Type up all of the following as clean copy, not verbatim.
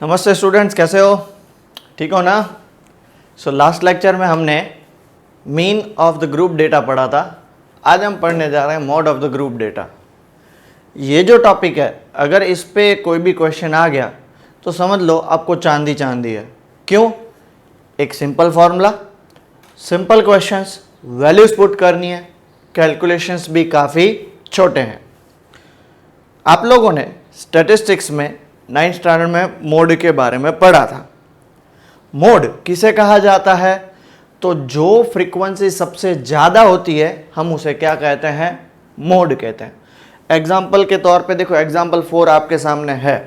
नमस्ते स्टूडेंट्स, कैसे हो? ठीक हो ना? लास्ट लेक्चर में हमने mean of the group data पढ़ा था। आज हम पढ़ने जा रहे हैं mod of the group data. ये जो टॉपिक है, अगर इस पे कोई भी क्वेश्चन आ गया तो समझ लो आपको चांदी चांदी है। क्यों? एक simple formula, simple questions, values put करनी है, कैलकुलेशंस भी काफ़ी छोटे हैं। आप लोगों ने स्टैटिस्टिक्स में 9th स्टैंडर्ड में मोड के बारे में पढ़ा था। मोड किसे कहा जाता है? तो जो फ्रीक्वेंसी सबसे ज़्यादा होती है हम उसे क्या कहते हैं? मोड कहते हैं। एग्जाम्पल के तौर पे देखो, एग्जाम्पल 4 आपके सामने है।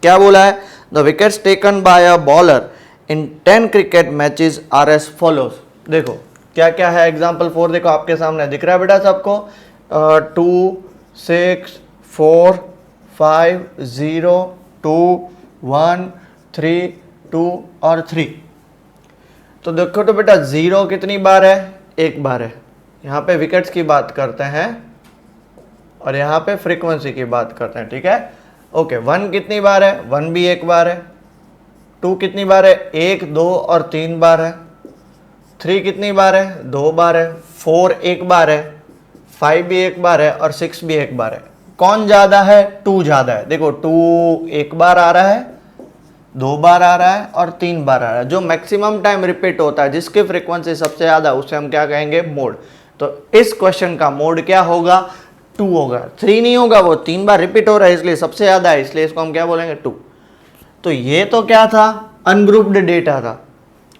क्या बोला है? The wickets taken by a bowler in 10 cricket matches are as follows. देखो क्या क्या है एग्जाम्पल 4, देखो आपके सामने दिख रहा है बेटा सबको। 2 6 4 5 0 2 1 3 2 और 3। तो देखो तो बेटा 0 कितनी बार है? एक बार है। यहाँ पे विकेट्स की बात करते हैं और यहाँ पे फ्रीक्वेंसी की बात करते हैं, ठीक है? ओके, 1 कितनी बार है? 1 भी एक बार है। 2 कितनी बार है? 1 2 और 3 बार है। 3 कितनी बार है? 2 बार है। 4 एक बार है। 5 भी एक बार है और 6 भी एक बार है। कौन ज़्यादा है? 2 ज़्यादा है। देखो 2 एक बार आ रहा है, 2 बार आ रहा है और 3 बार आ रहा है। जो मैक्सिमम टाइम रिपीट होता है, जिसकी फ्रीक्वेंसी सबसे ज़्यादा, उसे हम क्या कहेंगे? मोड। तो इस क्वेश्चन का मोड क्या होगा? 2 होगा। 3 नहीं होगा, वो 3 बार रिपीट हो रहा है इसलिए सबसे ज़्यादा है, इसलिए इसको हम क्या बोलेंगे? 2। तो ये तो क्या था? अनग्रुप्ड डेटा था।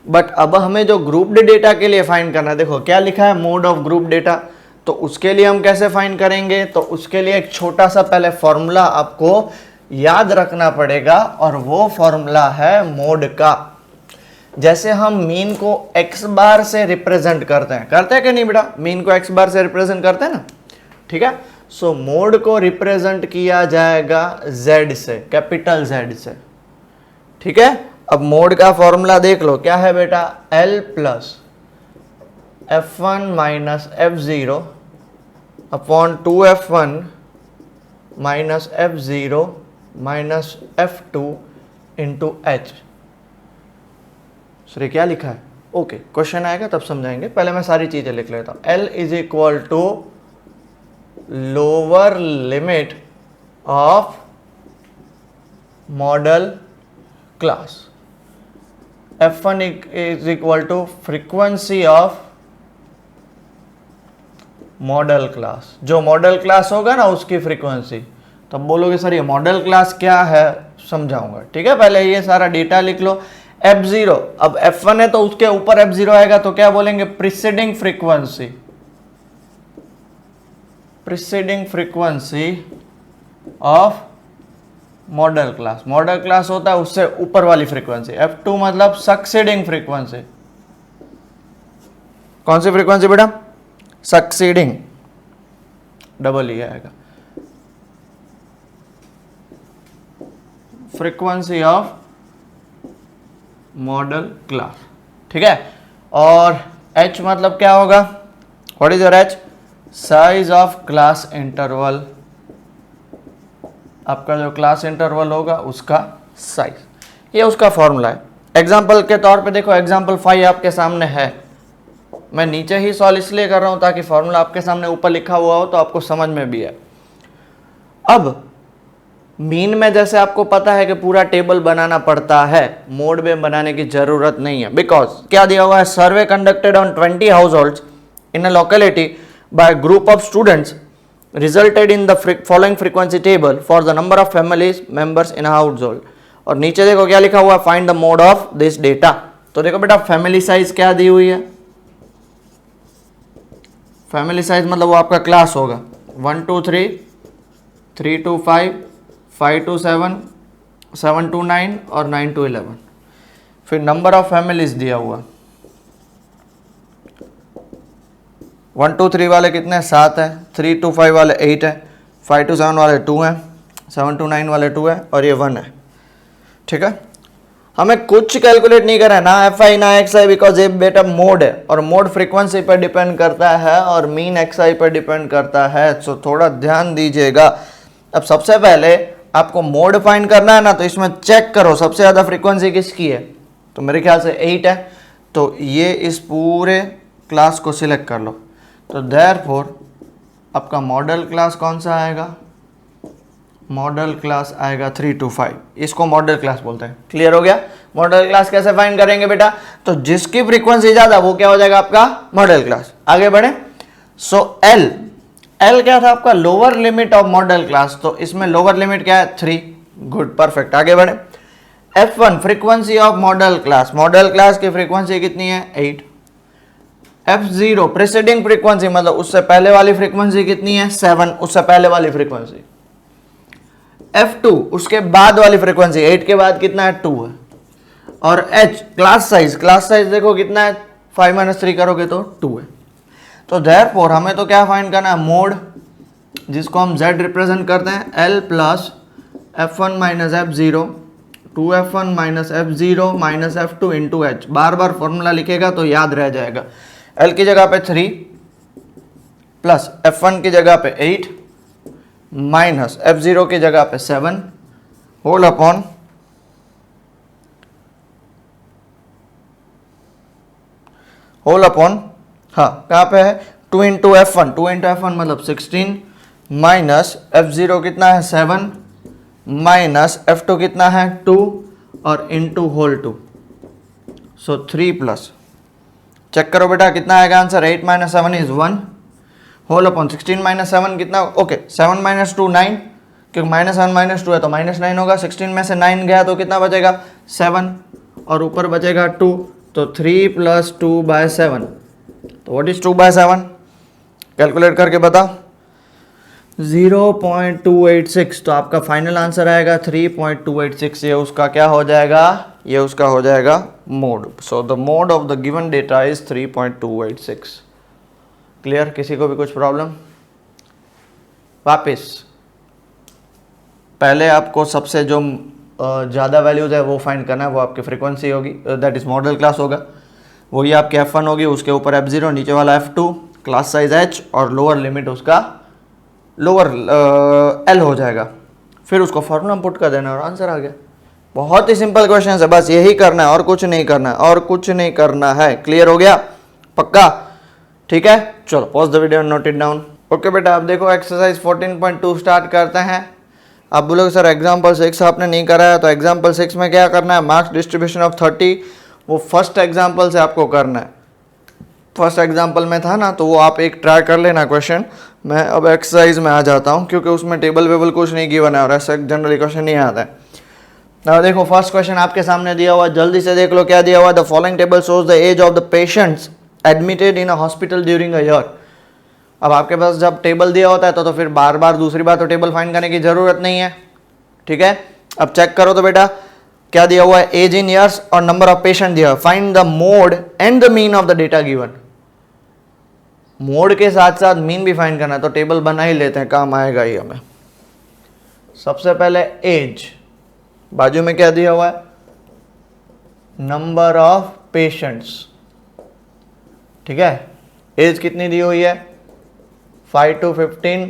बट अब हमें जो ग्रुप्ड डेटा के लिए फाइंड करना है, देखो क्या लिखा है? Mode of group data. तो उसके लिए हम कैसे फाइंड करेंगे? तो उसके लिए एक छोटा सा पहले फॉर्मूला आपको याद रखना पड़ेगा और वो फॉर्मूला है मोड का। जैसे हम मीन को x बार से रिप्रेजेंट करते हैं कि नहीं बेटा? मीन को x बार से रिप्रेजेंट करते हैं ना, ठीक है? सो मोड को रिप्रेजेंट किया जाएगा z से, कैपिटल Z से, ठीक है? अब मोड का फॉर्मूला देख लो, क्या है बेटा? L plus f1 minus f0 upon 2f1 minus f0 minus f2 into h। Sorry, क्या लिखा है? ओके, क्वेश्चन आएगा तब समझाएंगे, पहले मैं सारी चीजें लिख लेता हूं। L is equal to lower limit of modal class, f1 is equal to frequency of modal class. जो मॉडल क्लास होगा ना उसकी फ्रीक्वेंसी। तब बोलोगे सर ये मॉडल क्लास क्या है? समझाऊंगा, ठीक है? पहले ये सारा डेटा लिख लो। f0, अब f1 है तो उसके ऊपर f0 आएगा तो क्या बोलेंगे? Preceding frequency, preceding frequency of modal class. Model class होता है उससे ऊपर वाली फ्रीक्वेंसी। f2 मतलब सक्सीडिंग फ्रीक्वेंसी। कौन सी फ्रीक्वेंसी बेटा? सक्सीडिंग, डबल ही आएगा। फ्रीक्वेंसी ऑफ मॉडल क्लास, ठीक है? और h मतलब क्या होगा? What is your h? Size of class interval. आपका जो क्लास इंटरवल होगा उसका साइज, ये उसका फॉर्मूला है। एग्जाम्पल के तौर पे देखो, एग्जाम्पल 5 आपके सामने है। मैं नीचे ही सॉल्व इसलिए कर रहा हूं ताकि फॉर्मूला आपके सामने ऊपर लिखा हुआ हो तो आपको समझ में भी है। अब मीन में जैसे आपको पता है कि पूरा टेबल बनाना पड़ता है, मोड में बनाने की जरूरत नहीं है। बिकॉज क्या दिया हुआ है? सर्वे conducted on 20 house holds in a locality bye group of students resulted in the following frequency table for the number of families members in house hold. और नीचे देखो क्या लिखा हुआ है? Find the mode of this data. तो देखो बेटा, फैमिली साइज क्या दी हुई है? फैमिली साइज मतलब वो आपका क्लास होगा 1 2 3 3 2 5 5 2 7 7 2 9 और 9 2 11। फिर नंबर ऑफ फैमिलीज दिया हुआ 1 2 3 वाले कितने? 7 है। 3 2 5 वाले 8 है। 5 2 7 वाले 2 हैं। 7 2 9 वाले 2 है और ये 1 है, ठीक है? हमें कुछ कैलकुलेट नहीं करना है, ना fi ना xi, बिकॉज ये बेटा मोड है और मोड फ्रीक्वेंसी पर डिपेंड करता है और मीन xi पर डिपेंड करता है। सो थोड़ा ध्यान दीजिएगा। अब सबसे पहले आपको मोड फाइंड करना है ना, तो इसमें चेक करो सबसे ज़्यादा फ्रीक्वेंसी किसकी है, तो मेरे ख्याल से 8 है, तो ये इस पूरे क्लास को सिलेक्ट कर लो। तो देयरफॉर आपका मॉडल क्लास कौन सा आएगा, मॉडल क्लास आएगा 3 to 5, इसको मॉडल क्लास बोलते हैं। क्लियर हो गया। मॉडल क्लास कैसे फाइंड करेंगे बेटा, तो जिसकी फ्रीक्वेंसी ज़्यादा वो क्या हो जाएगा आपका मॉडल क्लास। आगे बढ़े। सो एल क्या था आपका, lower limit of modal class, तो इसमें लोअर लिमिट क्या है 3। Good, perfect. आगे बढ़े। F1 frequency of modal class, model class की फ्रीक्वेंसी कितनी है 8। F0 प्रीसीडिंग फ्रीक्वेंसी मतलब उससे पहले वाली फ्रीक्वेंसी कितनी है 7, उससे पहले वाली फ्रीक्वेंसी। F2 उसके बाद वाली फ्रीक्वेंसी 8 के बाद कितना है 2 है। और H क्लास साइज देखो कितना है 5 - 3 करोगे तो 2 है। तो देयरफॉर हमें तो क्या फाइंड करना है, मोड, जिसको हम Z रिप्रेजेंट करते हैं L plus F1 - F0 2F1 - F0 - F2 into H। बार बार फॉर्मूला लिखेगा तो याद रह जाएगा। L की जगह पे 3 प्लस F1 की जगह पे 8 माइनस F0 की जगह पे 7 होल अपॉन हाँ कहाँ पे है 2 इंटू F1, 2 इंटू F1 मतलब 16 माइनस F0 कितना है 7 माइनस F2 कितना है 2 और इंटू होल 2, सो 3 प्लस, चेक करो बेटा कितना आएगा आंसर, 8 - 7 इज 1 होल अपॉन 16 - 7 कितना, ओके 7 - 2 9, क्योंकि -1 - 2 है तो -9 होगा। 16 में से 9 गया तो कितना बचेगा 7 और ऊपर बचेगा 2, तो 3 + 2/7, तो व्हाट इज 2/7, कैलकुलेट करके बताओ 0.286, तो आपका फाइनल आंसर आएगा 3.286। ये उसका क्या हो जाएगा, ये उसका हो जाएगा mode. So the mode of the given data is 3.286। Clear, किसी को भी कुछ प्रॉब्लम। वापस पहले आपको सबसे जो ज़्यादा वैल्यूज है वो फाइंड करना है, वो आपकी फ्रीक्वेंसी होगी, दैट इज मॉडल क्लास होगा, वही आपकी F1 होगी, उसके ऊपर F0, नीचे वाला F2, क्लास साइज H और लोअर लिमिट उसका लोअर L हो जाएगा। फिर उसको फॉर्मूला पुट कर देना और आंसर आ गया। बहुत ही सिंपल क्वेश्चन है, बस यही करना है और कुछ नहीं करना है, और कुछ नहीं करना है। क्लियर हो गया, पक्का, ठीक है। चलो pause the video, note it down. Okay बेटा, अब देखो एक्सरसाइज 14.2 स्टार्ट करते हैं। आप बोलोगे सर एग्जाम्पल 6 आपने नहीं करा है, तो एग्जाम्पल 6 में क्या करना है, मार्क्स डिस्ट्रीब्यूशन ऑफ 30, वो फर्स्ट एग्जाम्पल से आपको करना है। फर्स्ट एग्जाम्पल में था ना, तो वो आप एक ट्राई कर लेना क्वेश्चन। मैं अब एक्सरसाइज में आ जाता हूँ, क्योंकि उसमें टेबल वेबल कुछ नहीं गिवन है और ऐसा जनरली क्वेश्चन नहीं आता है। अब देखो फर्स्ट क्वेश्चन आपके सामने दिया हुआ, जल्दी से देख लो क्या दिया हुआ। The following table shows the age of the patients admitted in a hospital during a year. अब आपके पास जब टेबल दिया होता है तो फिर बार बार दूसरी बार तो टेबल फाइंड करने की जरूरत नहीं है, ठीक है। अब चेक करो तो बेटा क्या दिया हुआ है, एज इन ईयर्स और नंबर ऑफ पेशेंट दिया। Find the mode and the mean of the data given. Mode के साथ साथ मीन भी फाइंड करना है, तो टेबल बना ही लेते हैं, काम आएगा ही हमें। सबसे पहले एज, बाजू में क्या दिया हुआ है, नंबर ऑफ पेशेंट्स, ठीक है। एज कितनी दी हुई है 5 to 15,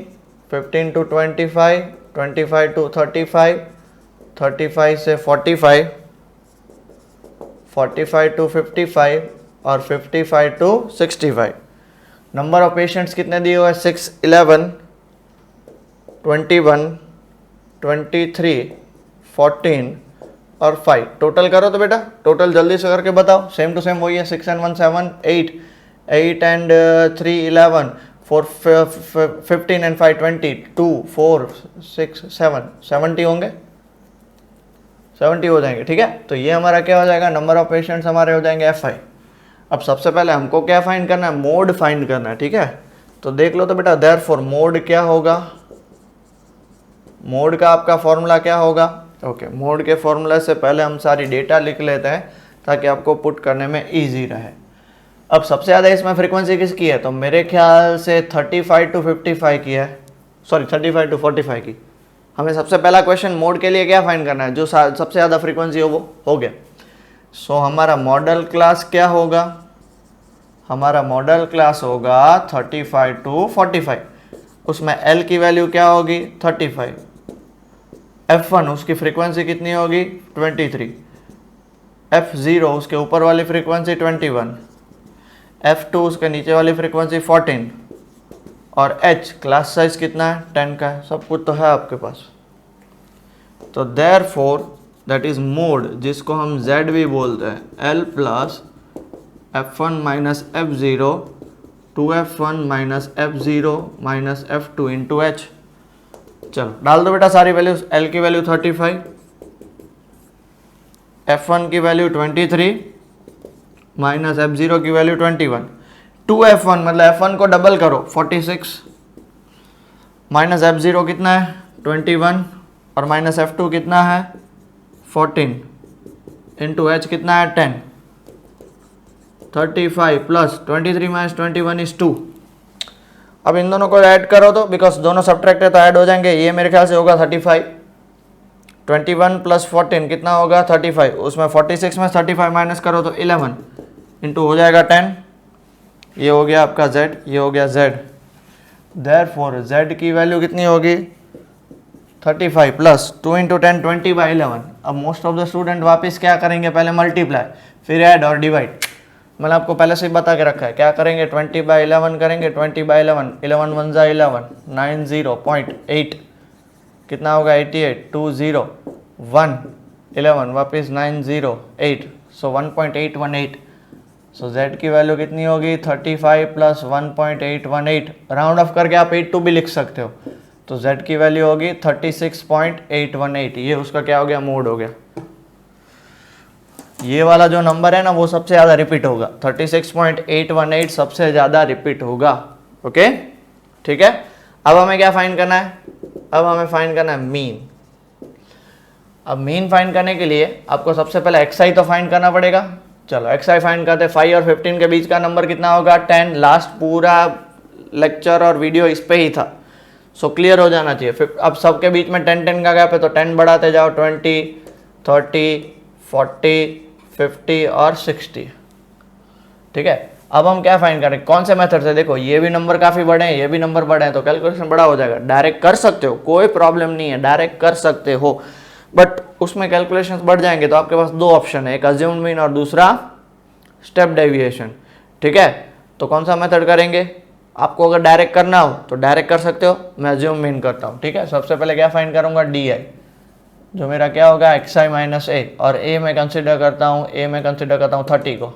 15 to 25, 25 to 35, 35 से 45, 45 to 55 और 55 to 65। नंबर ऑफ पेशेंट्स कितने दिए हुए हैं 6, 11, 21, 23, 14 और 5। टोटल करो तो बेटा, टोटल जल्दी से करके बताओ। सेम टू सेम वही है, 6 and 1 7, 8, 8 and 3 11, 4 15 and 5 20, 2 4 6 7, 70 होंगे, 70 हो जाएंगे, ठीक है। तो ये हमारा क्या हो जाएगा, नंबर ऑफ पेशेंट्स हमारे हो जाएंगे Fi। अब सबसे पहले हमको क्या फाइंड करना है, मोड फाइंड करना है, ठीक है। तो देख लो तो बेटा, देयरफॉर मोड क्या होगा, मोड का आपका फॉर्मूला क्या होगा। ओके, मोड के फॉर्मूला से पहले हम सारी डेटा लिख लेते हैं ताकि आपको पुट करने में इजी रहे। अब सबसे ज़्यादा इसमें फ्रीक्वेंसी किसकी है, तो मेरे ख्याल से 35 to 55 की है, सॉरी 35 to 45 की। हमें सबसे पहला क्वेश्चन मोड के लिए क्या फाइंड करना है, जो सबसे ज़्यादा फ्रीक्वेंसी हो वो हो गया। सो हमारा मॉडल क्लास क्या होगा, हमारा मॉडल क्लास होगा 35 to 45। उसमें L की वैल्यू क्या होगी 35, F1 उसकी फ्रीक्वेंसी कितनी होगी 23, F0 उसके ऊपर वाली फ्रीक्वेंसी 21, F2 उसके नीचे वाली फ्रीक्वेंसी 14 और H क्लास साइज कितना है 10 का है। सब कुछ तो है आपके पास। तो देयरफॉर दैट इज मोड, जिसको हम Z भी बोलते हैं, L plus F1 minus F0 2F1 minus F0 minus F2 into H। चलो डाल दो बेटा सारी वैल्यूज। L की वैल्यू 35, F1 की वैल्यू 23 माइनस F0 की वैल्यू 21, 2F1 मतलब F1 को डबल करो 46 माइनस F0 कितना है 21 और माइनस F2 कितना है 14 इंटू H कितना है 10, 35 प्लस 23 माइनस 21 इज 2। अब इन दोनों को ऐड करो तो, बिकॉज दोनों सब्ट्रैक्ट है तो ऐड हो जाएंगे। ये मेरे ख्याल से होगा 35, 21 प्लस 14 कितना होगा 35, उसमें 46 में 35 माइनस करो तो 11 इंटू हो जाएगा 10। ये हो गया आपका Z, ये हो गया Z। देयरफॉर Z की वैल्यू कितनी होगी 35 प्लस 2 इंटू 10 20/11। अब मोस्ट ऑफ द स्टूडेंट वापस क्या करेंगे, पहले मल्टीप्लाई फिर ऐड और डिवाइड। मैंने आपको पहले से ही बता के रखा है क्या करेंगे, 20/11 करेंगे। 20/11 11 1 जा 11 90.8 कितना होगा 88 20 1 11 वापस 908 सो 1.818। सो Z की वैल्यू कितनी होगी 35 प्लस 1.818। राउंड ऑफ करके आप 82 भी लिख सकते हो। तो Z की वैल्यू होगी 36.818। ये उसका क्या हो गया, मोड हो गया। ये वाला जो नंबर है ना वो सबसे ज़्यादा रिपीट होगा, 36.818 सबसे ज़्यादा रिपीट होगा। ओके ठीक है। अब हमें क्या फाइंड करना है, अब हमें फाइंड करना है मीन। अब मीन फाइंड करने के लिए आपको सबसे पहले एक्सआई तो फाइंड करना पड़ेगा। चलो एक्सआई फाइंड करते हैं। 5 और 15 के बीच का नंबर कितना होगा 10। लास्ट पूरा लेक्चर और वीडियो इस पे ही था, सो क्लियर हो जाना चाहिए। अब सबके बीच में 10 का गैप है तो 10 बढ़ाते जाओ, 20 30 40 50 और 60। ठीक है। अब हम क्या फाइंड करें, कौन से मेथड से, देखो ये भी नंबर काफ़ी बड़े हैं, ये भी नंबर बड़े हैं, तो कैलकुलेशन बड़ा हो जाएगा। डायरेक्ट कर सकते हो, कोई प्रॉब्लम नहीं है, डायरेक्ट कर सकते हो, बट उसमें कैलकुलेशंस बढ़ जाएंगे। तो आपके पास दो ऑप्शन है, एक अज्यूम्ड मीन और दूसरा स्टेप डेविएशन। ठीक है। तो कौन सा मेथड करेंगे, आपको अगर डायरेक्ट करना हो तो डायरेक्ट कर सकते हो, मैं अज्यूम मीन करता हूँ। ठीक है। सबसे पहले क्या फाइंड करूँगा DI, जो मेरा क्या होगा XI माइनस A, और A में कंसिडर करता हूँ 30 को।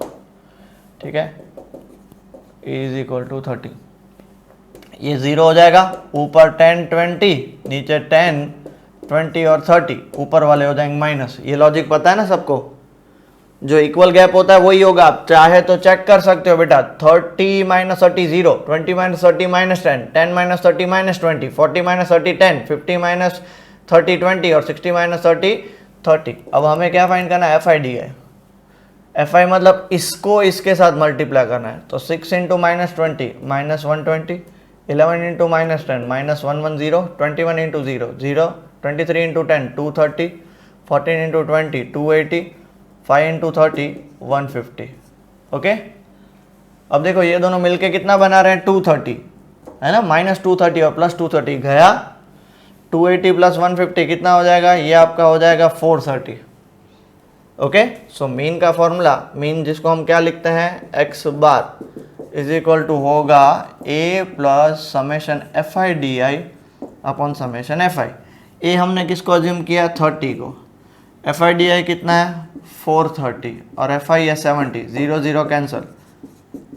ठीक है। इज इक्वल टू 30, ये 0 हो जाएगा। ऊपर 10 20 नीचे 10 20 और 30 ऊपर वाले हो जाएंगे माइनस। ये लॉजिक पता है ना सबको, जो इक्वल गैप होता है वही होगा। आप चाहे तो चेक कर सकते हो बेटा, 30 minus 30 0, 20 minus 30 minus 10, 10 minus 30 minus 20, 40 minus 30 10, 50 minus 30 20 और 60 माइनस 30 30। अब हमें क्या फाइंड करना है, FI DI। FI मतलब इसको इसके साथ मल्टीप्लाई करना है। तो 6 into minus 20 minus 120, 11 into minus 10 minus 110, 21 into 0 0, 23 into 10 230, 14 into 20 280, 5 into 30 150। Okay. अब देखो ये दोनों मिलके कितना बना रहे हैं 230, है ना, माइनस 230 और प्लस 230 गया, 280 प्लस 150 कितना हो जाएगा, ये आपका हो जाएगा 430। ओके। सो मीन का फॉर्मूला, मीन जिसको हम क्या लिखते हैं x bar is equal to होगा a plus summation FI DI upon summation FI। a हमने किसको अज्यूम किया 30 को, FI DI कितना है 430 और FI है 70, 0 0 कैंसिल,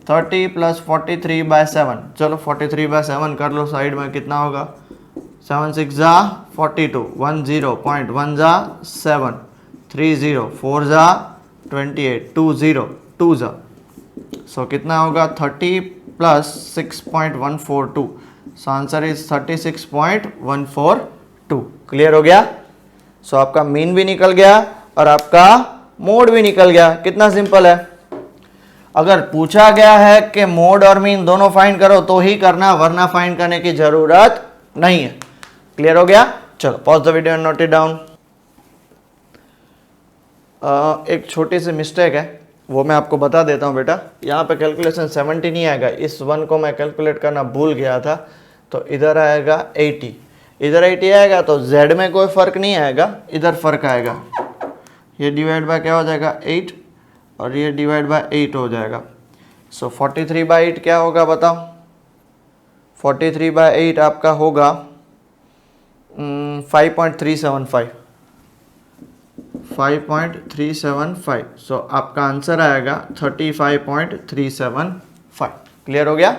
30 प्लस 43/7। चलो 43/7 कर लो साइड में, कितना होगा 7 6 जा 42, 1 0.1 जा 7, 3 0 4 जा 28, 2 0 2 जा, सो कितना होगा 30 plus 6.142। So answer is 36.142। Clear हो गया। सो आपका मीन भी निकल गया और आपका मोड भी निकल गया। कितना सिंपल है। अगर पूछा गया है कि मोड और मीन दोनों फाइंड करो तो ही करना, वरना फाइंड करने की जरूरत नहीं है। क्लियर हो गया। चलो pause the video and note it down. एक छोटी सी मिस्टेक है, वो मैं आपको बता देता हूँ बेटा। यहाँ पे कैलकुलेशन 70 नहीं आएगा, इस 1 को मैं कैलकुलेट करना भूल गया था, तो इधर आएगा 80। इधर 80 आएगा तो z में कोई फर्क नहीं आएगा, इधर फर्क आएगा। ये डिवाइड बाय क्या हो जाएगा 8 और ये डिवाइड बाय 8 हो जाएगा। सो 43/8 क्या होगा बताओ? 43/8 आपका होगा 5.375। 5.375। सो आपका आंसर आएगा 35.375। क्लियर हो गया?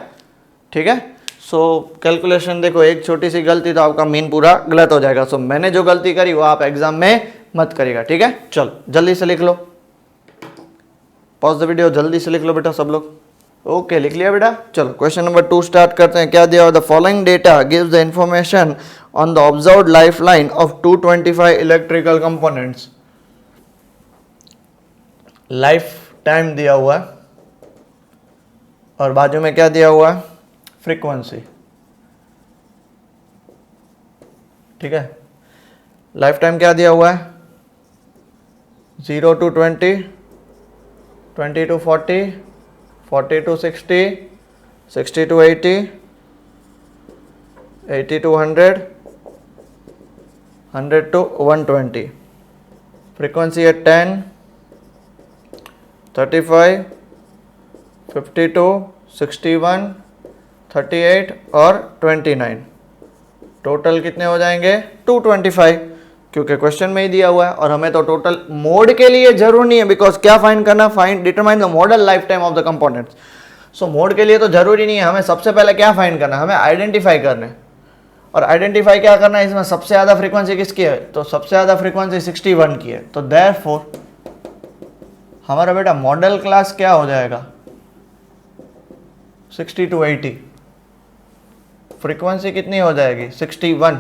ठीक है। सो कैलकुलेशन देखो, एक छोटी सी गलती तो आपका मीन पूरा गलत हो जाएगा। सो मैंने जो गलती करी वो आप एग्जाम में मत करिएगा, ठीक है। चलो जल्दी से लिख लो, पॉज द वीडियो, जल्दी से लिख लो बेटा सब लोग। ओके लिख लिया बेटा। चलो क्वेश्चन नंबर 2 स्टार्ट करते हैं। क्या दिया हुआ? The following data gives the information on the observed life line of 225 electrical components. Life time दिया हुआ है और बाजू में क्या दिया हुआ है? फ्रीक्वेंसी। ठीक है। लाइफ टाइम क्या दिया हुआ है? 0 to 20, 20 to 40, 40 to 60, 60 to 80, 80 to 100, 100 to 120. Frequency है 10, 35, 52, 61, 38 और 29। टोटल कितने हो जाएंगे? 225, क्योंकि क्वेश्चन में ही दिया हुआ है। और हमें तो टोटल मोड के लिए जरूर नहीं है, बिकॉज क्या फाइंड करना? Find determine the model life time of the components. So mode के लिए तो जरूरी नहीं है, हमें सबसे पहले क्या फाइंड करना है? हमें आइडेंटिफाई करना है। और आइडेंटिफाई क्या करना है? इसमें सबसे ज्यादा फ्रीक्वेंसी किसकी है? तो सबसे ज्यादा फ्रीक्वेंसी 61 की है। तो देयरफॉर हमारा बेटा मॉडल क्लास क्या हो जाएगा? 60 to 80। फ्रीक्वेंसी कितनी हो जाएगी? 61।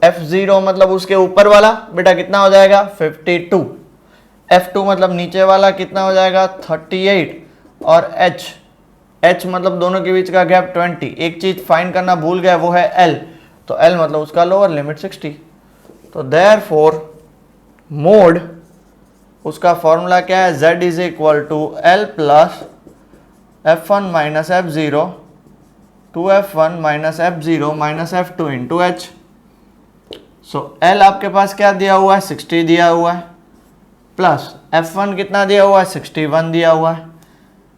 F0 मतलब उसके ऊपर वाला बेटा कितना हो जाएगा? 52। F2 मतलब नीचे वाला कितना हो जाएगा? 38। और H मतलब दोनों के बीच का गैप 20। एक चीज फाइंड करना भूल गया, वो है L। तो L मतलब उसका लोअर लिमिट 60। तो देयरफॉर मोड, उसका फॉर्मूला क्या है? Z is equal to L plus F1 minus F0 2F1 minus F0 minus F2 into H। So L आपके पास क्या दिया हुआ है? 60 दिया हुआ है, प्लस F1 कितना दिया हुआ है? 61 दिया हुआ है।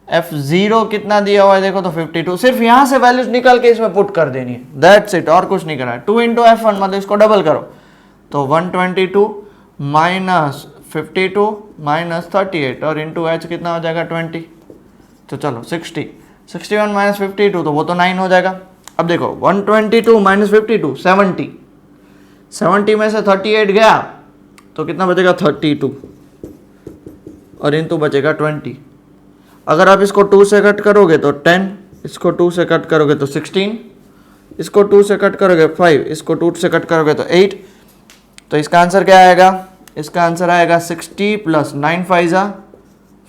F0 कितना दिया हुआ है? देखो तो 52। सिर्फ यहां से वैल्यूज निकाल के इसमें पुट कर देनी है, दैट्स इट, और कुछ नहीं करना है। 2 इंटू F1 मतलब इसको डबल करो तो 122 माइनस 52 माइनस 38 और इंटू H कितना हो जाएगा? 20। तो चलो 60, 61 माइनस 52 तो वो तो 9 हो जाएगा। अब देखो 122 माइनस 52 70, 70 में से 38 गया तो कितना बचेगा? 32 और इंटू बचेगा 20। अगर आप इसको 2 से कट करोगे तो 10, इसको 2 से कट करोगे तो 16, इसको 2 से कट करोगे 5, इसको 2 से कट करोगे तो 8। तो इसका आंसर क्या आएगा? इसका आंसर आएगा 60 प्लस 9 5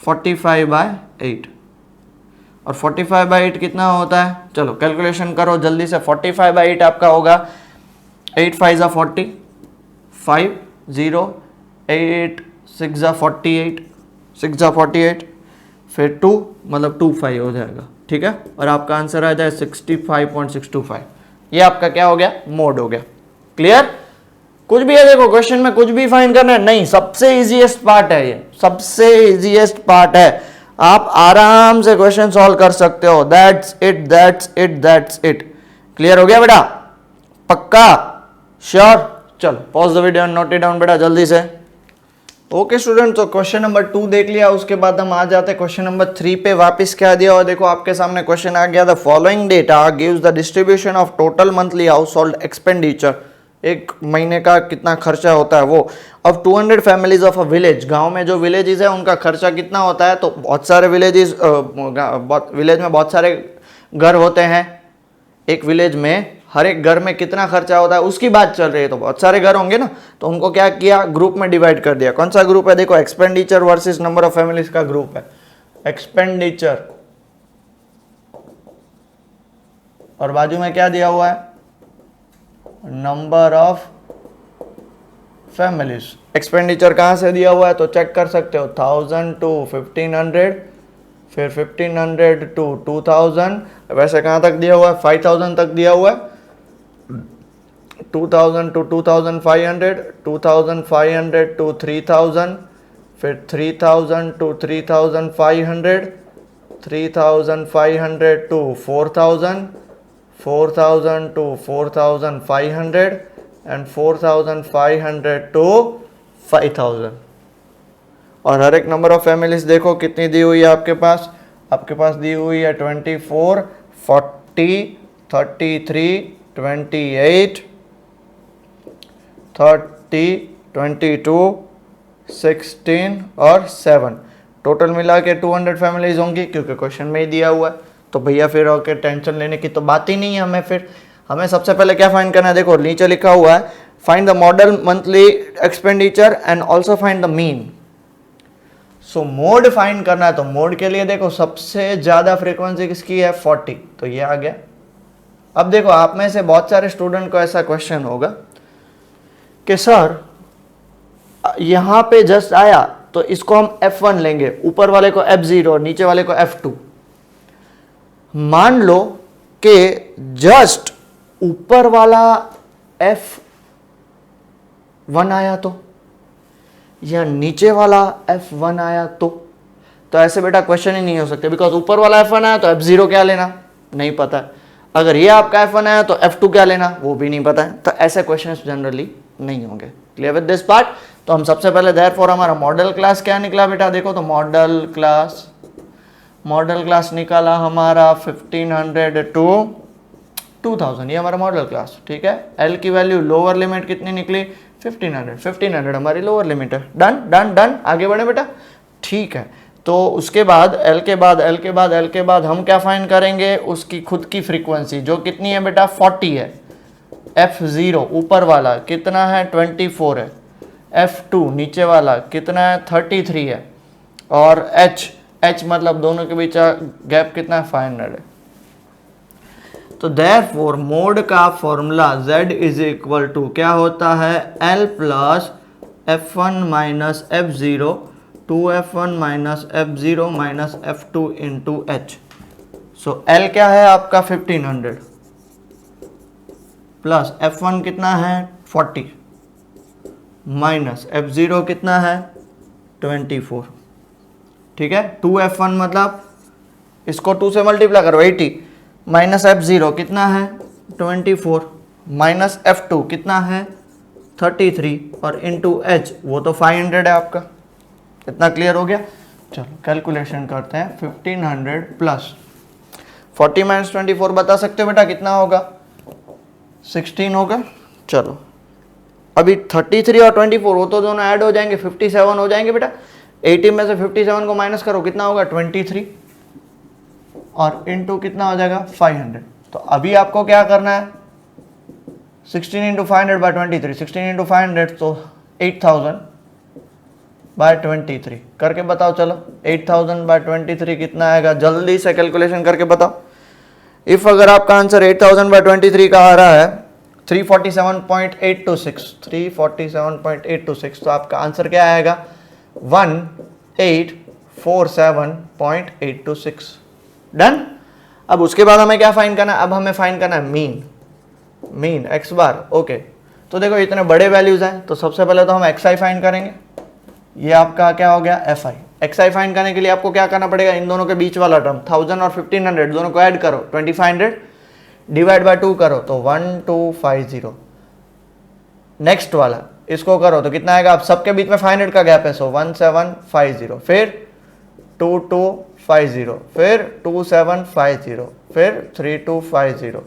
45/8। और 45/8 कितना होता है? चलो कैलकुलेशन करो जल्दी से। 45/8 आपका होगा 8 5 40, 5 0 8 6 48, 6 48, फिर 2 मतलब 25 हो जाएगा। ठीक है। और आपका आंसर आ जाए 65.625। ये आपका क्या हो गया? मोड हो गया। क्लियर? कुछ भी है, देखो क्वेश्चन में कुछ भी फाइंड करना है नहीं, सबसे इजीएस्ट पार्ट है ये, सबसे इजीएस्ट पार्ट है। आप आराम से क्वेश्चन सॉल्व कर सकते हो। That's it, that's it, that's it. Clear हो गया बेटा? पक्का? श्योर? चलो pause the video and note it down बेटा जल्दी से। ओके स्टूडेंट, तो क्वेश्चन नंबर 2 देख लिया, उसके बाद हम आ जाते हैं क्वेश्चन नंबर 3 पे। वापस क्या दिया और देखो आपके सामने क्वेश्चन आ गया। The following data gives the distribution of total monthly house hold expenditure. एक महीने का कितना खर्चा होता है वो of 200 families of a village. गांव में जो विलेजेस है उनका खर्चा कितना होता है? तो बहुत सारे विलेजेस, विलेज में बहुत सारे घर होते हैं। एक विलेज में हर एक घर में कितना खर्चा होता है उसकी बात चल रही है। तो बहुत सारे घर होंगे ना, तो उनको क्या किया? ग्रुप में डिवाइड कर दिया। कौन सा ग्रुप है? देखो expenditure versus number of families का ग्रुप है एक्सपेंडिचर। और बाजू में क्या दिया हुआ है? Number of families. एक्सपेंडिचर कहां से दिया हुआ है तो चेक कर सकते हो। 1000 टू 1500, फिर 1500 टू 2000। वैसे कहां तक दिया हुआ है? 5000 तक दिया हुआ है। 2000 to 2500, 2500 to 3000, फिर 3000 to 3500, 3500 to 4000, 4000 to 4500 and 4500 to 5000। और हर एक नंबर ऑफ फैमिलीज देखो कितनी दी हुई है आपके पास दी हुई है 24, 40, 33, 28, 30, 22, 16 और 7। टोटल मिला के 200 फैमिलीज होंगी क्योंकि क्वेश्चन में ही दिया हुआ है। तो भैया फिर ओके टेंशन लेने की तो बात ही नहीं है हमें। फिर हमें सबसे पहले क्या फाइंड करना है, देखो नीचे लिखा हुआ है find the model monthly expenditure and also find the mean. So mode find करना है तो मोड के लिए देखो सबसे ज्यादा फ्रीक्वेंसी किसकी है 40, तो ये आ गया। अब देखो आप में से बहुत सारे स्टूडेंट को ऐसा क्वेश्चन होगा कि सर यहां पे जस्ट आया तो इसको हम F1 लेंगे, ऊपर वाले को F0 और नीचे वाले को F2। मान लो कि जस्ट ऊपर वाला F1 आया तो या नीचे वाला F1 आया तो ऐसे बेटा क्वेश्चन ही नहीं हो सकते, बिकॉज ऊपर वाला F1 आया तो F0 क्या लेना नहीं पता है, अगर ये आपका F1 आया तो F2 क्या लेना वो भी नहीं पता है। तो ऐसे क्वेश्चंस जनरली नहीं होंगे। Clear with this part. तो हम सबसे पहले देयरफॉर हमारा मॉडल क्लास क्या निकला बेटा, देखो तो मॉडल क्लास निकाला हमारा 1500 टू 2000, ये हमारा मॉडल क्लास। ठीक है, L की वैल्यू लोअर लिमिट कितनी निकली 1500 हमारी लोअर लिमिट है। डन डन डन, आगे बढ़े बेटा। ठीक है, तो उसके बाद L के बाद हम क्या फाइंड करेंगे, उसकी खुद की फ्रीक्वेंसी जो कितनी है बेटा 40 है। F0 ऊपर वाला कितना है 24 है। F2 नीचे वाला कितना है 33 है। और H मतलब दोनों के बीच गैप कितना है 500 है। तो देयरफॉर मोड का formula Z is equal to क्या होता है L plus F1 minus F0 2F1 minus F0 minus F2 into H। So L क्या है आपका 1500 प्लस F1 कितना है 40 माइनस F0 कितना है 24। ठीक है, 2F1 मतलब इसको 2 से मल्टीप्लाई करो 80 माइनस F0 कितना है 24 माइनस F2 कितना है 33 और इंटू H वो तो 500 है आपका। इतना क्लियर हो गया। चलो कैलकुलेशन करते हैं 1500 प्लस 40 माइनस 24 बता सकते हो बेटा कितना होगा 16 होगा। चलो अभी 33 और 24 वो तो दोनों ऐड हो जाएंगे 57 हो जाएंगे बेटा। 80 में से 57 को माइनस करो कितना होगा 23 और इंटू कितना हो जाएगा 500। तो अभी आपको क्या करना है 16 इंटू 500 बाय 23 16 इंटू 500 तो 8000 बाय 23 करके बताओ। चलो 8000 बाय 23 कितना आएगा, जल्दी से कैलकुलेशन करके बताओ। इफ अगर आपका आंसर 8000 बाय 23 का आ रहा है 347.826 तो आपका आंसर क्या आएगा 1847.826। डन। अब उसके बाद हमें क्या फाइंड करना है, अब हमें फाइंड करना है मीन एक्स बार। ओके, तो देखो इतने बड़े वैल्यूज हैं तो सबसे पहले तो हम xi फाइंड करेंगे। ये आपका क्या हो गया fi। xi फाइंड करने के लिए आपको क्या करना पड़ेगा, इन दोनों के बीच वाला टर्म 1000 और 1500 दोनों को ऐड करो 2500 डिवाइड बाय 2 करो तो 1250। नेक्स्ट वाला इसको करो तो कितना आएगा, अब सबके बीच में 500 का गैप है सो 1750 फिर 2250 फिर 2750 फिर 3250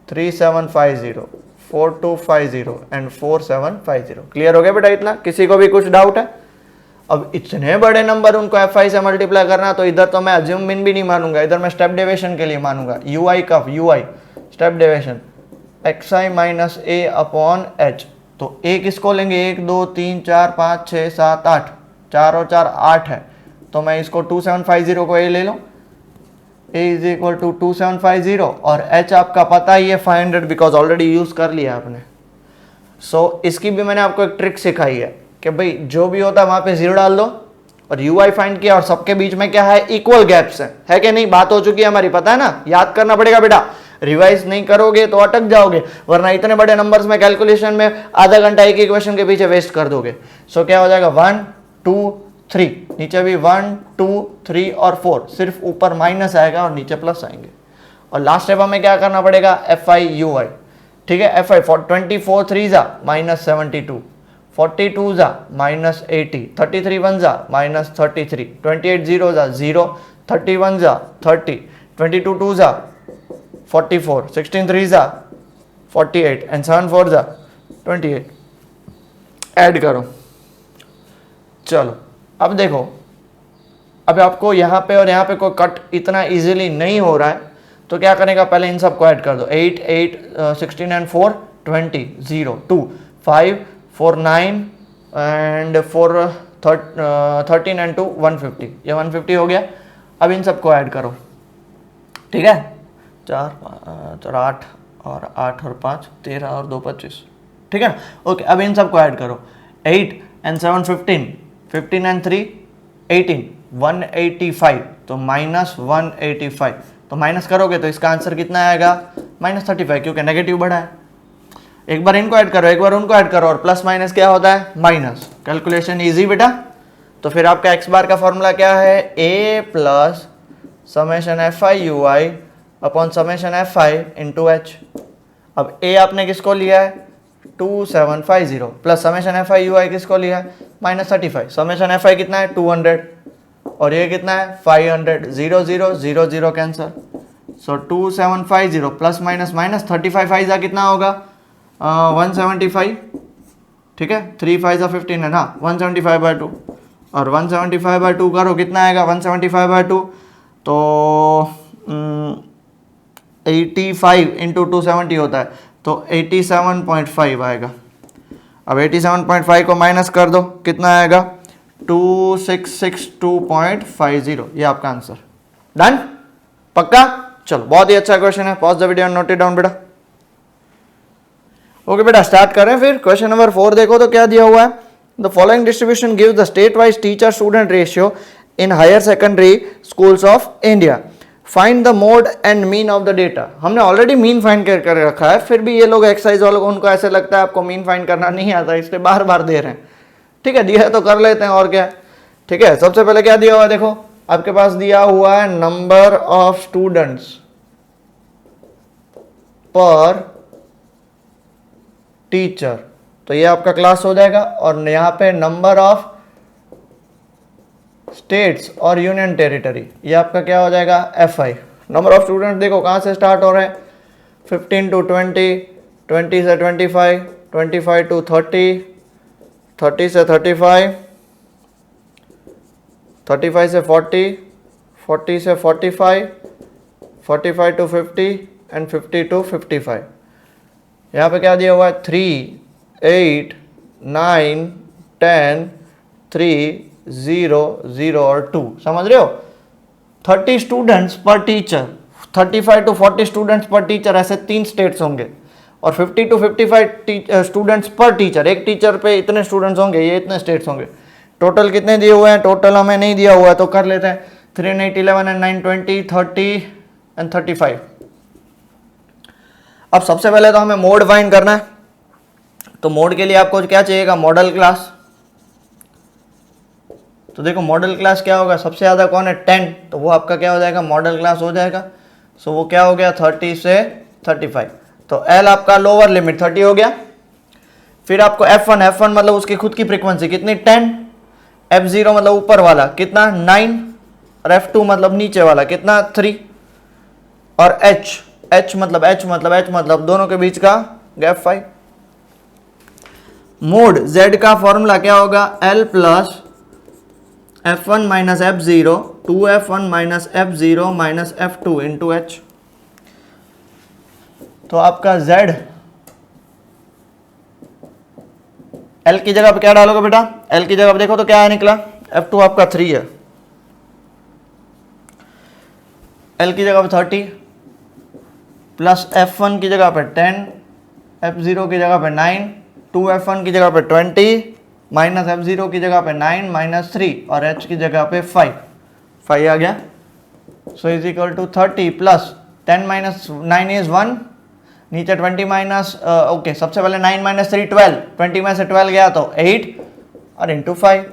3750 4250 एंड 4750। क्लियर हो गया बेटा इतना, किसी को भी कुछ डाउट है। अब इतने बड़े नंबर उनको fi से मल्टीप्लाई करना तो इधर तो मैं अज्यूम मीन भी नहीं मानूंगा, इधर मैं स्टेप डेविएशन के लिए मानूंगा। ui कब ui step deviation xi minus a upon h। तो a किसको लेंगे 1 2 3 4 5 6 7 8 4 और 4 8 है तो मैं इसको 2750 को a ले लूँ। a इज इक्वल टू 2750 और h आपका पता ही है 500 बिकॉज ऑलरेडी यूज कर लिया आपने। सो इसकी भी मैंने आपको एक ट्रिक सिखाई है कि भाई जो भी होता है वहां पे 0 डाल दो और ui फाइंड किया और सबके बीच में क्या है इक्वल गैप्स है कि नहीं, बात हो चुकी है हमारी, पता है ना, याद करना पड़ेगा बेटा। रिवाइज नहीं करोगे तो अटक जाओगे, वरना इतने बड़े नंबर्स में कैलकुलेशन में आधा घंटा एक ही क्वेश्चन के पीछे वेस्ट कर दोगे। सो क्या हो जाएगा 1 2 3, नीचे भी 1 2 3 और 4, सिर्फ ऊपर माइनस आएगा और नीचे प्लस आएंगे। और लास्ट स्टेप हमें क्या करना पड़ेगा, FI/UI, ठीक है। FI 24 3 जा -72, 42 जा -80, 33 1 जा -33, 28 0 जा 0, 31 जा 30, 22 2 जा 44, 16 3 जा 48 एंड 7 4 जा 28। ऐड करो। चलो अब देखो, अब आपको यहाँ पे और यहाँ पे कोई कट इतना इजीली नहीं हो रहा है, तो क्या करेगा, पहले इन सबको ऐड कर दो। 8 8 16 एंड 4 20, 0 2 5 4 9 एंड 4 13 एंड 2 150, ये 150 हो गया। अब इन सबको ऐड करो, ठीक है। 4 8 और 8 और 5 13 और 2 25, ठीक है ना। ओके, अब इन सबको ऐड करो। 8 एंड 7 15, 15 एंड 3 18, 185, तो -185, तो माइनस करोगे तो इसका आंसर कितना आएगा, -35, क्योंकि नेगेटिव बढ़ा है। एक बार इनको ऐड करो, एक बार उनको ऐड करो, और प्लस माइनस क्या होता है, माइनस। कैलकुलेशन इजी बेटा। तो फिर आपका x बार का फॉर्मूला क्या है, a plus summation FI/UI upon summation FI into h। अब a आपने किसको लिया है, 2750, प्लस समेशन FI/UI किसको लिया है, -35। समेशन FI कितना है, 200, और ये कितना है, 500, 0 0 0 0 कैंसर। सो 2750 प्लस माइनस माइनस 35 5 कितना होगा, 175, ठीक है। 3 5 15 है ना, 175/2, और 175/2 करो कितना आएगा, 175/2 तो 85 इंटू 270 होता है, तो 87.5 आएगा। अब 87.5 को माइनस कर दो, कितना आएगा, 2662.50, ये आपका आंसर। डन, पक्का। चलो, बहुत ही अच्छा क्वेश्चन है। Pause the video and note it down बेटा। ओके बेटा, स्टार्ट करें फिर। क्वेश्चन नंबर 4 देखो तो क्या दिया हुआ है, the following distribution gives the state wise teacher student ratio in higher secondary schools of India, find the mode and mean of the data. हमने ऑलरेडी मीन फाइंड कर रखा है, फिर भी ये लोग एक्सरसाइज वालों को, उनको ऐसे लगता है आपको मीन फाइंड करना नहीं आता, इसलिए बार बार दे रहे हैं। ठीक है, दिया है तो कर लेते हैं, और क्या। ठीक है, सबसे पहले क्या दिया हुआ है, देखो आपके पास दिया हुआ है नंबर ऑफ स्टूडेंट्स पर टीचर, तो ये आपका क्लास हो जाएगा। और यहाँ पे नंबर ऑफ स्टेट्स और यूनियन टेरिटरी, ये आपका क्या हो जाएगा, FI। नंबर ऑफ स्टूडेंट्स देखो कहाँ से स्टार्ट हो रहे हैं, 15 to 20, 20 से 25, 25 to 30, 30 से 35, 35 से 40, 40 से 45, 45 to 50 एंड 50 to 55। यहाँ पे क्या दिया हुआ है, 3 8 9 10 3 0 0 और 2, समझ रहे हो। 30 स्टूडेंट्स पर टीचर, 35 to 40 स्टूडेंट्स पर टीचर, ऐसे 3 स्टेट्स होंगे। और 50 to 55 स्टूडेंट्स पर टीचर, एक टीचर पे इतने स्टूडेंट्स होंगे, ये इतने स्टेट्स होंगे। टोटल कितने दिए हुए हैं, टोटल हमें नहीं दिया हुआ है, तो कर लेते हैं। 3 8 11 एंड 9 20 30 एंड 35। अब सबसे पहले तो हमें मोड फाइंड करना है, तो मोड के लिए आपको क्या चाहिएगा, मॉडल क्लास। तो देखो मॉडल क्लास क्या होगा, सबसे ज़्यादा कौन है, 10, तो वो आपका क्या हो जाएगा, मॉडल क्लास हो जाएगा। सो वो क्या हो गया, 30 से 35, तो L आपका लोअर लिमिट 30 हो गया। फिर आपको F1 मतलब उसकी खुद की फ्रीक्वेंसी कितनी, 10, F0 मतलब ऊपर वाला कितना, 9, और F2 मतलब नीचे वाला कितना, 3, और H मतलब दोनों के बीच का गैप 5। मोड Z का फॉर्मूला क्या होगा, L plus F1 minus F0, 2F1 minus F0 minus F2 into H। तो आपका Z L की जगह पे क्या डालोगे बेटा, L की जगह पे देखो तो क्या है निकला, F2 आपका 3 है, L की जगह पे 30 प्लस F1 की जगह पे 10, F0 की जगह पे 9, 2F1 की जगह पे 20 माइनस F0 की जगह पे 9 माइनस 3 और H की जगह पे 5 आ गया। So is equal to 30 plus 10 minus 9 is 1, नीचे 20 माइनस ओके, सबसे पहले 9 माइनस 3 12, 20 में से 12 गया तो 8 और इंटू 5,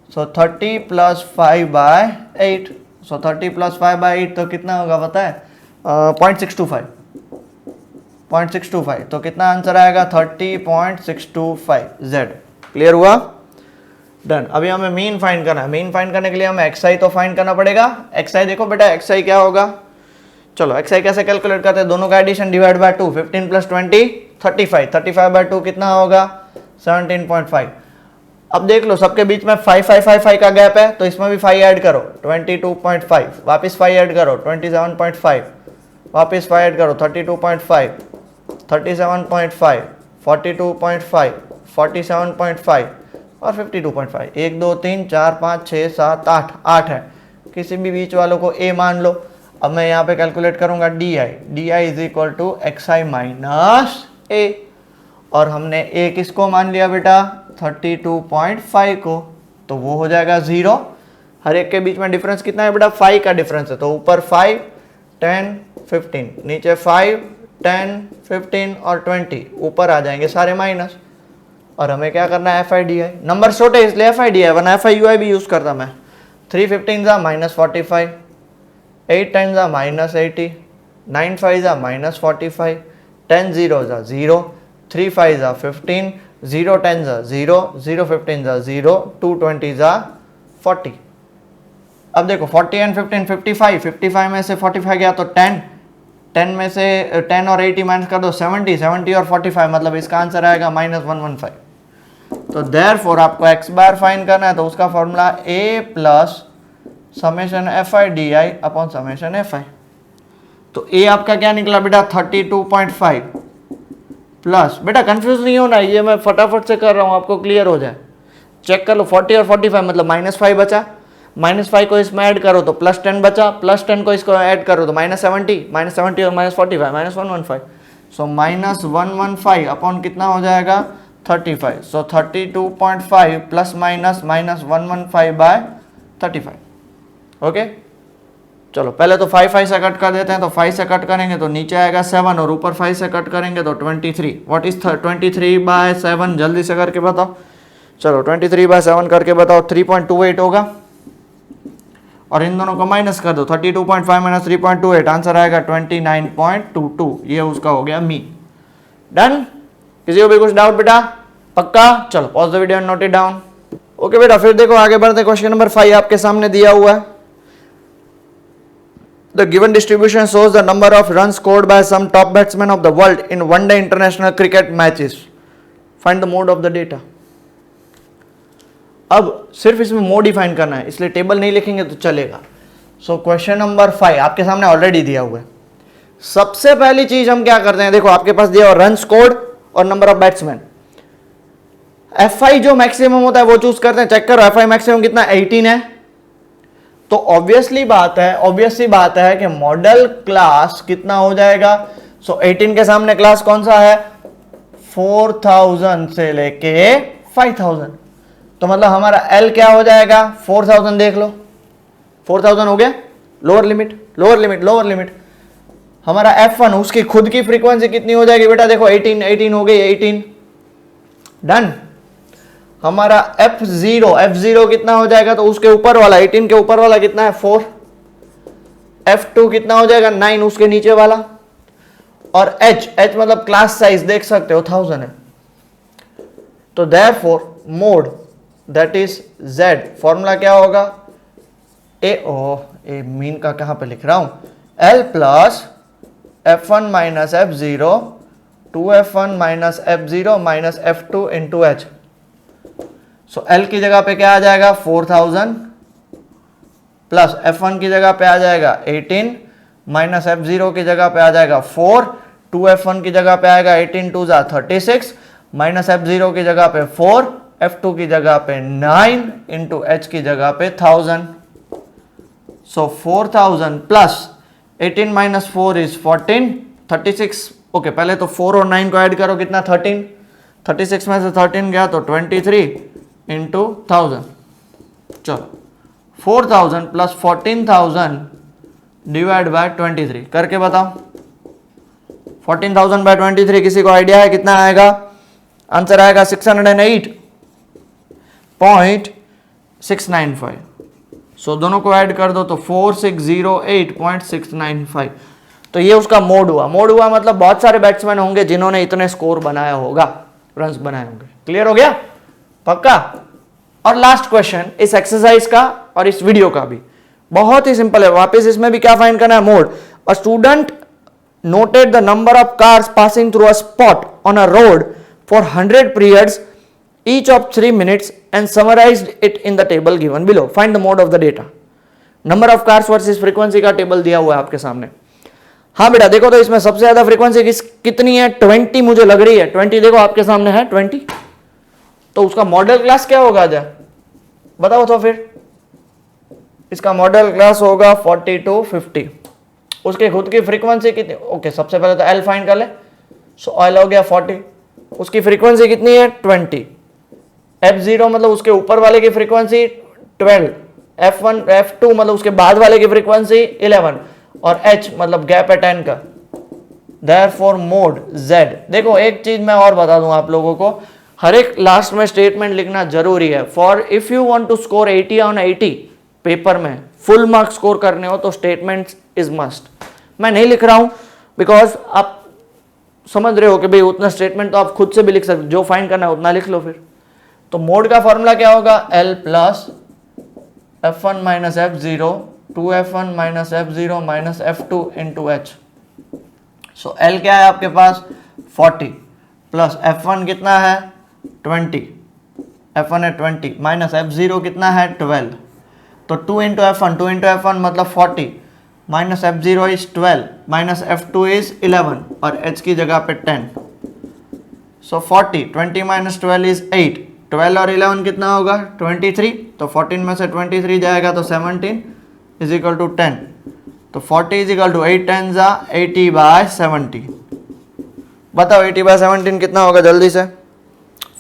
सो 30 प्लस 5 बाय 8, सो 30 प्लस 5 बाय 8 तो कितना होगा पता है? 0.625, 0.625, तो कितना आंसर आएगा? 30.625 Z। क्लियर हुआ? डन। अभी हमें मीन फाइंड करना है। मीन फाइंड करने के लिए हमें xi तो फाइंड करना पड़ेगा। xi देखो बेटा, xi क्या होगा? चलो xi कैसे कैलकुलेट करते हैं? दोनों का addition divide by 2, 15 plus 20 35, 35 by 2 कितना होगा? 17.5। अब देख लो सबके बीच में 5 5 5 5 का गैप है, तो इसमें भी 5 ऐड करो 22.5, वापस 5 ऐड करो 27.5, वापस 5 ऐड करो 32.5, 37.5, 42.5, 47.5 और 52.5। 1 2 3 4 5 6 7 8, 8 है। किसी भी बीच वालों को a मान लो। अब मैं यहाँ पे कैलकुलेट करूंगा d i is equal to x i minus a, और हमने a किसको मान लिया बेटा? 32.5 को, तो वो हो जाएगा 0। हर एक के बीच में डिफरेंस कितना है बेटा? 5 का डिफरेंस है, तो ऊपर 5 10 15, नीचे 5 10 15 और 20, ऊपर आ जाएंगे सारे माइनस। और हमें क्या करना है? FIDI। नंबर छोटे इसलिए FIDI, वरना FIUI भी यूज करता मैं। 3 15 जा माइनस 45, 8 10 जा माइनस 80, 9 5 जा माइनस 45, 10 0 जा 0, 3 5 जा 15, 0 10 जा 0, 0 15 जा 0, 2 20 जा 40। अब देखो 40 एंड 15 55, 55 में से 45 गया तो 10, 10 में से 10 और 80 माइनस कर दो 70, 70 और 45, मतलब इसका आंसर आएगा -115। तो देयरफॉर आपको x बार फाइंड करना है, तो उसका formula a plus summation FIDI upon summation FI। तो a आपका क्या निकला बेटा? 32.5 प्लस, बेटा कंफ्यूज नहीं होना, ये मैं फटाफट से कर रहा हूँ आपको क्लियर हो जाए। चेक कर लो 40 और 45 मतलब -5 बचा, -5 को इसमें ऐड करो तो +10 बचा, +10 को इसको ऐड करो तो -70, -70 और -45 -115, सो -115 अपॉन कितना हो जाएगा? 35, सो 32.5 प्लस माइनस -115 बाय 35। ओके, चलो पहले तो 5 5 से कट कर देते हैं, तो 5 से कट करेंगे तो नीचे आएगा 7 और ऊपर 5 से कट करेंगे तो 23। What is 23 by 7? जल्दी से करके बताओ। चलो 23 बाय 7 करके बताओ। 3.28 होगा, और इन दोनों को माइनस कर दो। 32.5 माइनस 3.28, आंसर आएगा 29.22। ये उसका हो गया मीन। डन। किसी को भी कुछ डाउट बेटा? पक्का? चलो pause the video and note it down. Okay बेटा, फिर देखो आगे बढ़ते। क्वेश्चन नंबर 5 आपके सामने दिया हुआ है। The given distribution shows the number of runs scored by some top batsmen of the world in one-day international cricket matches. Find the mode of the data. अब सिर्फ इसमें मोड ही फाइंड करना है, इसलिए टेबल नहीं लिखेंगे तो चलेगा। सो क्वेश्चन नंबर 5 आपके सामने ऑलरेडी दिया हुआ है। सबसे पहली चीज हम क्या करते हैं? देखो आपके पास दिया हुआ रन स्कोर्ड और नंबर ऑफ बैट्समैन। FI जो मैक्सिमम होता है वो चूज करते हैं। चेक करो FI मैक्सिमम कितना? 18 है। तो ऑब्वियसली बात है कि मॉडल क्लास कितना हो जाएगा? सो 18 के सामने क्लास कौन सा है? 4000 से लेके 5000। तो मतलब हमारा L क्या हो जाएगा? 4000 देख लो, 4000 हो गया। Lower limit. हमारा F1 उसकी खुद की फ्रीक्वेंसी कितनी हो जाएगी बेटा? देखो 18 हो गई, 18। डन। हमारा F0 कितना हो जाएगा? तो उसके ऊपर वाला 18 के ऊपर वाला कितना है? 4। F2 कितना हो जाएगा? 9 उसके नीचे वाला। और H मतलब क्लास साइज देख सकते हो 1000 है। तो therefore mode that is Z, formula क्या होगा? ए मीन का कहां पे लिख रहा हूं? L plus F1 minus F0 2F1 minus F0 minus F2 into H। So L की जगह पे क्या आ जाएगा? 4000 प्लस F1 की जगह पे आ जाएगा 18 माइनस F0 की जगह पे आ जाएगा 4, 2F1 की जगह पे आएगा 18 2 जा 36 माइनस F0 की जगह पे 4, F2 की जगह पे 9 इंटू H की जगह पे 1000। सो 4000 प्लस 18 माइनस 4 इज 14, 36। ओके, पहले तो 4 और 9 को ऐड करो, कितना? 13। 36 में से 13 गया तो 23 इंटू 1000। चलो 4000 प्लस 14,000 डिवाइड बाय 23 करके बताओ। 14,000 बाय 23 किसी को आइडिया है कितना आएगा? आंसर आएगा 608.695। सो दोनों को ऐड कर दो तो 4608.695। तो ये उसका मोड हुआ। मोड हुआ मतलब बहुत सारे बैट्समैन होंगे जिन्होंने इतने स्कोर बनाया होगा, रन्स बनाए होंगे। क्लियर हो गया? पक्का? और लास्ट क्वेश्चन इस एक्सरसाइज का और इस वीडियो का भी बहुत ही सिंपल है। वापस इसमें भी क्या फाइंड करना है? Mode. A student noted the number of cars passing through a spot on a road for 100 periods each of 3 minutes and summarized it in the table given below. Find the mode of the data. Number of cars versus frequency का table दिया हुआ है आपके सामने। हाँ बेटा देखो तो इसमें सबसे ज्यादा फ्रीक्वेंसी कितनी है? 20 मुझे लग रही है। 20 देखो आपके सामने है 20। तो उसका मॉडल क्लास क्या होगा? बताओ तो फिर। इसका मॉडल क्लास होगा 40 to 50। उसके खुद की फ्रीक्वेंसी कितनी? ओके सबसे पहले तो एल फाइंड कर ले। सो एल हो गया 40। उसकी फ्रीक्वेंसी कितनी है? 20। F0 मतलब उसके ऊपर वाले की फ्रीक्वेंसी 12। F1 F2 मतलब उसके बाद वाले की फ्रीक्वेंसी 11 और H मतलब गैप है 10 का। Therefore mode Z। देखो एक चीज मैं और बता दूं आप लोगों को, हर एक लास्ट में स्टेटमेंट लिखना जरूरी है। For if you want to score 80 on 80 paper में फुल मार्क्स स्कोर करने हो तो स्टेटमेंट्स इज मस्ट। मैं नहीं लिख रहा हूं बिकॉज आप समझ रहे हो कि भाई उतना स्टेटमेंट तो आप खुद से भी लिख सकते, जो फाइंड करना है उतना लिख लो फिर। तो मोड का फॉर्मूला क्या होगा? L plus F1 minus F0 2F1 minus F0 minus F2 into H। So L क्या है आपके पास? 40 प्लस F1 कितना है? 20। F1 है 20 माइनस F0 कितना है? 12। तो 2 इंटू F1 मतलब 40 minus F0 is 12 minus F2 is 11 और H की जगह पे 10। सो 40 20 माइनस 12 इज 8। 12 और 11 कितना होगा? 23। तो 14 में से 23 जाएगा तो 17 इज इक्वल टू 10। तो 40 इज इक्वल टू 8 10 जा 80 बाय 70। बताओ 80 बाय 17 कितना होगा जल्दी से?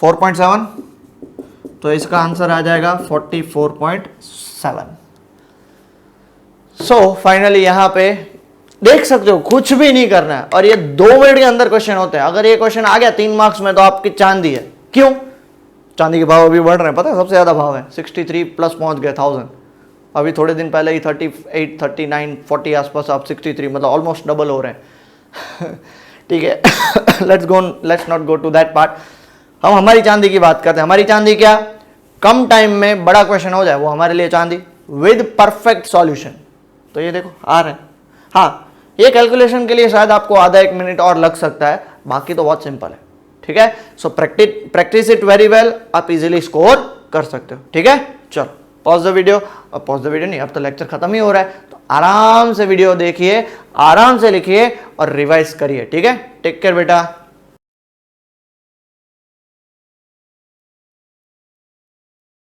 4.7। तो इसका आंसर आ जाएगा 44.7। सो फाइनली यहां पे देख सकते हो कुछ भी नहीं करना है और ये 2 मिनट के अंदर क्वेश्चन होते हैं। अगर ये क्वेश्चन आ गया 3 मार्क्स में तो आपकी चांदी है। क्यों? चांदी के भाव अभी बढ़ रहे हैं, पता है सबसे ज्यादा भाव है 63 प्लस पहुंच गए 1000। अभी थोड़े दिन पहले ही 38 39 40 आसपास, आप 63 मतलब ऑलमोस्ट डबल हो रहे हैं। ठीक है let's not go to that part. हम हमारी चांदी की बात करते हैं। हमारी चांदी क्या? कम टाइम में बड़ा क्वेश्चन हो जाए वो हमारे लिए चांदी विद परफेक्ट सॉल्यूशन। तो ये देखो आ रहे हैं। हाँ ये कैलकुलेशन के लिए शायद आपको आधा 1 मिनट और लग सकता है, बाकी तो बहुत सिंपल है। ठीक है? So practice it very well, आप इजीली स्कोर कर सकते हो। ठीक है? चलो पॉज द वीडियो। अब पॉज द वीडियो नहीं, अब तो लेक्चर खत्म ही हो रहा है, तो आराम से वीडियो देखिए, आराम से लिखिए और रिवाइज करिए। ठीक है? टेक केयर बेटा।